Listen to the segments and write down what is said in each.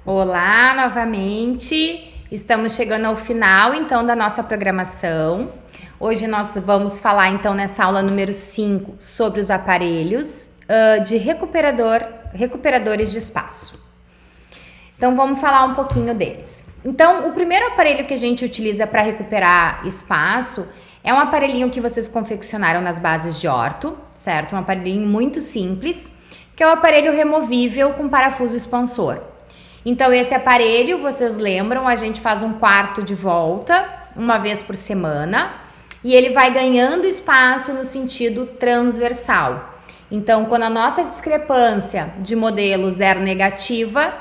Olá, novamente. Estamos chegando ao final, então, da nossa programação. Hoje nós vamos falar, então, nessa aula número 5, sobre os aparelhos de recuperadores de espaço. Então, vamos falar um pouquinho deles. Então, o primeiro aparelho que a gente utiliza para recuperar espaço é um aparelhinho que vocês confeccionaram nas bases de orto, certo? Um aparelhinho muito simples, que é o aparelho removível com parafuso expansor. Então, esse aparelho, vocês lembram, a gente faz um quarto de volta, uma vez por semana, e ele vai ganhando espaço no sentido transversal. Então, quando a nossa discrepância de modelos der negativa,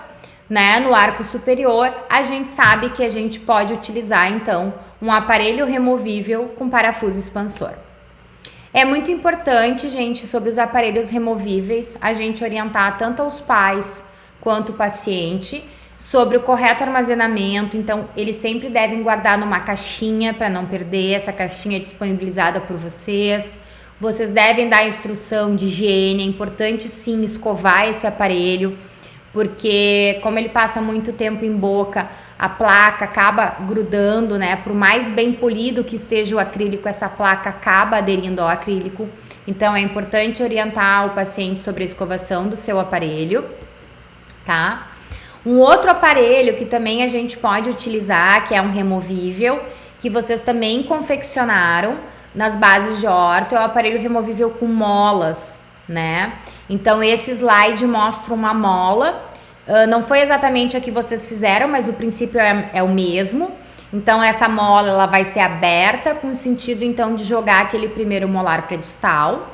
né, no arco superior, a gente sabe que a gente pode utilizar, então, um aparelho removível com parafuso expansor. É muito importante, gente, sobre os aparelhos removíveis, a gente orientar tanto aos pais quanto o paciente sobre o correto armazenamento. Então, eles sempre devem guardar numa caixinha para não perder. Essa caixinha é disponibilizada por vocês. Vocês devem dar instrução de higiene. É importante sim escovar esse aparelho, porque como ele passa muito tempo em boca, a placa acaba grudando, né? Por mais bem polido que esteja o acrílico, essa placa acaba aderindo ao acrílico. Então, é importante orientar o paciente sobre a escovação do seu aparelho, tá? Um outro aparelho que também a gente pode utilizar, que é um removível, que vocês também confeccionaram nas bases de orto, é o aparelho removível com molas, né? Então, esse slide mostra uma mola, não foi exatamente a que vocês fizeram, mas o princípio é o mesmo. Então, essa mola ela vai ser aberta com o sentido, então, de jogar aquele primeiro molar predistal.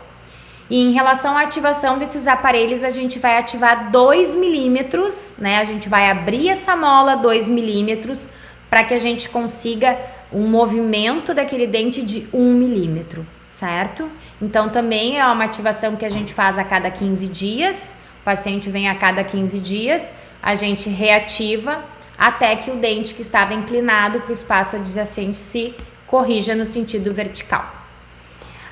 E em relação à ativação desses aparelhos, a gente vai ativar 2 milímetros, né? A gente vai abrir essa mola 2 milímetros para que a gente consiga um movimento daquele dente de 1 milímetro, certo? Então, também é uma ativação que a gente faz a cada 15 dias. O paciente vem a cada 15 dias, a gente reativa até que o dente que estava inclinado para o espaço adjacente se corrija no sentido vertical.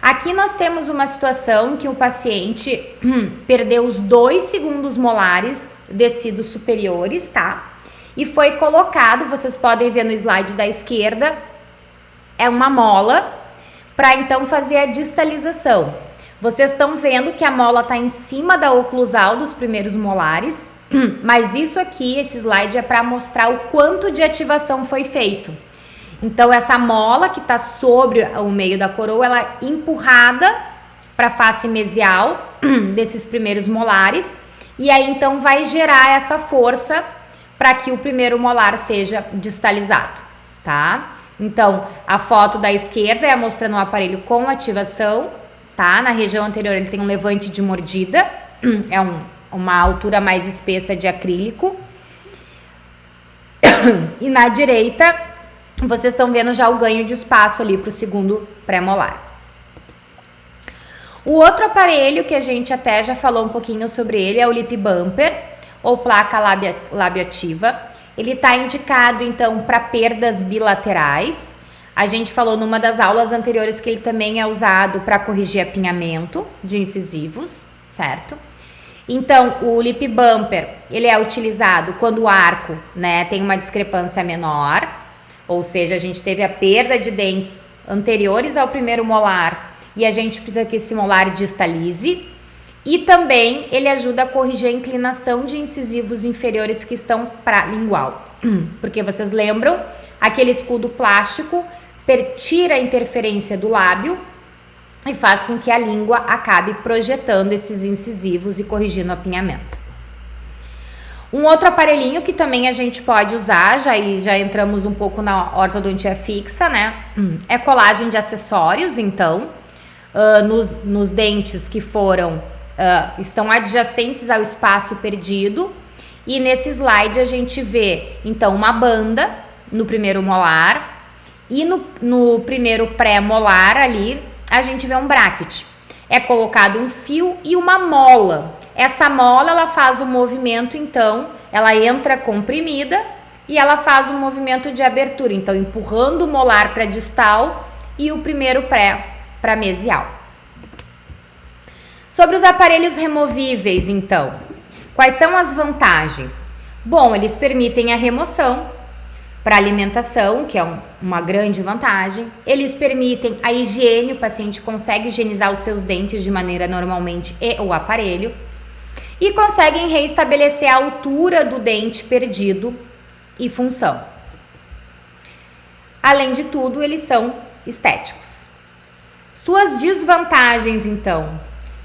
Aqui nós temos uma situação que o paciente perdeu os 2 segundos molares descidos superiores, tá? E foi colocado, vocês podem ver no slide da esquerda, é uma mola para então fazer a distalização. Vocês estão vendo que a mola está em cima da oclusal dos primeiros molares, mas isso aqui, esse slide é para mostrar o quanto de ativação foi feito. Então, essa mola que está sobre o meio da coroa, ela é empurrada para a face mesial desses primeiros molares. E aí, então, vai gerar essa força para que o primeiro molar seja distalizado, tá? Então, a foto da esquerda é mostrando o aparelho com ativação, tá? Na região anterior ele tem um levante de mordida, é uma altura mais espessa de acrílico. E na direita vocês estão vendo já o ganho de espaço ali para o segundo pré-molar. O outro aparelho que a gente até já falou um pouquinho sobre ele é o lip bumper, ou placa labioativa. Ele está indicado, então, para perdas bilaterais. A gente falou numa das aulas anteriores que ele também é usado para corrigir apinhamento de incisivos, certo? Então, o lip bumper, ele é utilizado quando o arco, né, tem uma discrepância menor. Ou seja, a gente teve a perda de dentes anteriores ao primeiro molar e a gente precisa que esse molar distalize. E também ele ajuda a corrigir a inclinação de incisivos inferiores que estão para lingual. Porque vocês lembram, aquele escudo plástico tira a interferência do lábio e faz com que a língua acabe projetando esses incisivos e corrigindo o apinhamento. Um outro aparelhinho que também a gente pode usar, já entramos um pouco na ortodontia fixa, né? É colagem de acessórios, então, nos dentes que estão adjacentes ao espaço perdido. E nesse slide a gente vê, então, uma banda no primeiro molar e no primeiro pré-molar ali a gente vê um bracket. É colocado um fio e uma mola. Essa mola, ela faz o movimento, então, ela entra comprimida e ela faz um movimento de abertura, então, empurrando o molar para distal e o primeiro pré para mesial. Sobre os aparelhos removíveis, então, quais são as vantagens? Bom, eles permitem a remoção para alimentação, que é uma grande vantagem. Eles permitem a higiene, o paciente consegue higienizar os seus dentes de maneira normalmente e o aparelho. E conseguem reestabelecer a altura do dente perdido e função. Além de tudo, eles são estéticos. Suas desvantagens, então.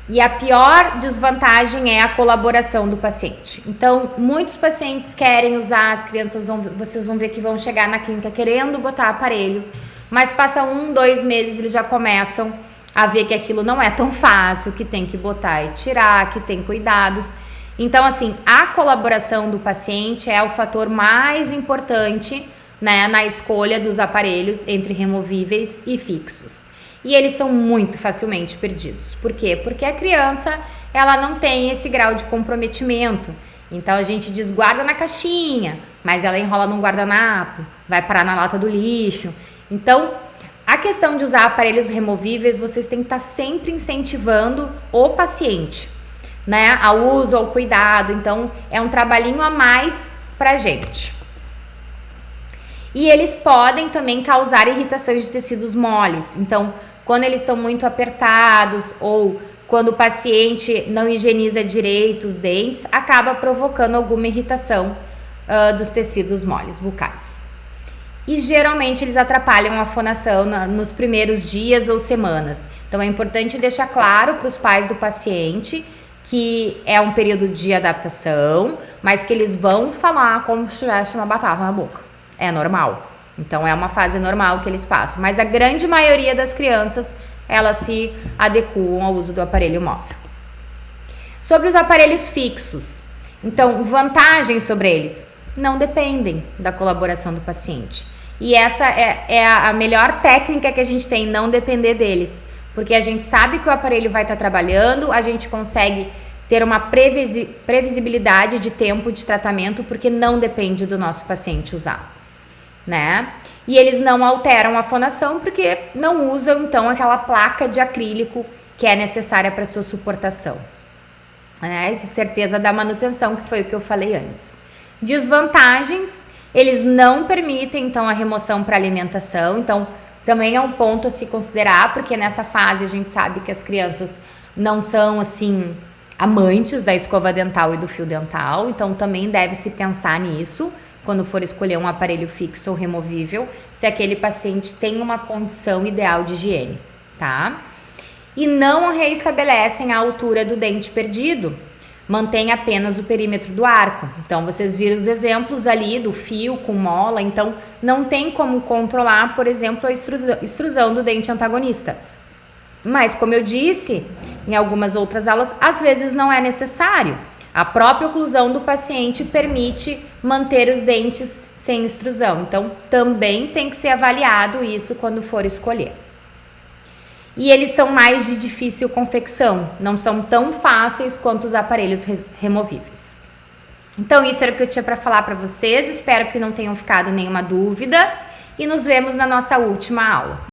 E a pior desvantagem é a colaboração do paciente. Então, muitos pacientes querem usar, as crianças vocês vão ver que vão chegar na clínica querendo botar aparelho, mas passa 1, 2 meses eles já começam a ver que aquilo não é tão fácil, que tem que botar e tirar, que tem cuidados. Então, assim, a colaboração do paciente é o fator mais importante, né, na escolha dos aparelhos entre removíveis e fixos. E eles são muito facilmente perdidos. Por quê? Porque a criança, ela não tem esse grau de comprometimento. Então, a gente desguarda na caixinha, mas ela enrola num guardanapo, vai parar na lata do lixo. Então, a questão de usar aparelhos removíveis, vocês têm que estar sempre incentivando o paciente, né, ao uso, ao cuidado. Então, é um trabalhinho a mais pra gente. E eles podem também causar irritações de tecidos moles. Então, quando eles estão muito apertados ou quando o paciente não higieniza direito os dentes, acaba provocando alguma irritação dos tecidos moles bucais. E geralmente eles atrapalham a fonação nos primeiros dias ou semanas. Então é importante deixar claro para os pais do paciente que é um período de adaptação, mas que eles vão falar como se tivesse uma batata na boca. É normal. Então é uma fase normal que eles passam. Mas a grande maioria das crianças, elas se adequam ao uso do aparelho móvel. Sobre os aparelhos fixos. Então, vantagens sobre eles não dependem da colaboração do paciente. E essa é a melhor técnica que a gente tem, não depender deles. Porque a gente sabe que o aparelho vai estar trabalhando, a gente consegue ter uma previsibilidade de tempo de tratamento, porque não depende do nosso paciente usar, né? E eles não alteram a fonação, porque não usam, então, aquela placa de acrílico que é necessária para sua suportação, né? E certeza da manutenção, que foi o que eu falei antes. Desvantagens, eles não permitem, então, a remoção para alimentação. Então, também é um ponto a se considerar, porque nessa fase a gente sabe que as crianças não são, assim, amantes da escova dental e do fio dental. Então, também deve-se pensar nisso quando for escolher um aparelho fixo ou removível, se aquele paciente tem uma condição ideal de higiene, tá? E não reestabelecem a altura do dente perdido. Mantém apenas o perímetro do arco. Então, vocês viram os exemplos ali do fio com mola. Então, não tem como controlar, por exemplo, a extrusão do dente antagonista. Mas, como eu disse em algumas outras aulas, às vezes não é necessário. A própria oclusão do paciente permite manter os dentes sem extrusão. Então, também tem que ser avaliado isso quando for escolher. E eles são mais de difícil confecção, não são tão fáceis quanto os aparelhos removíveis. Então, isso era o que eu tinha para falar para vocês. Espero que não tenham ficado nenhuma dúvida e nos vemos na nossa última aula.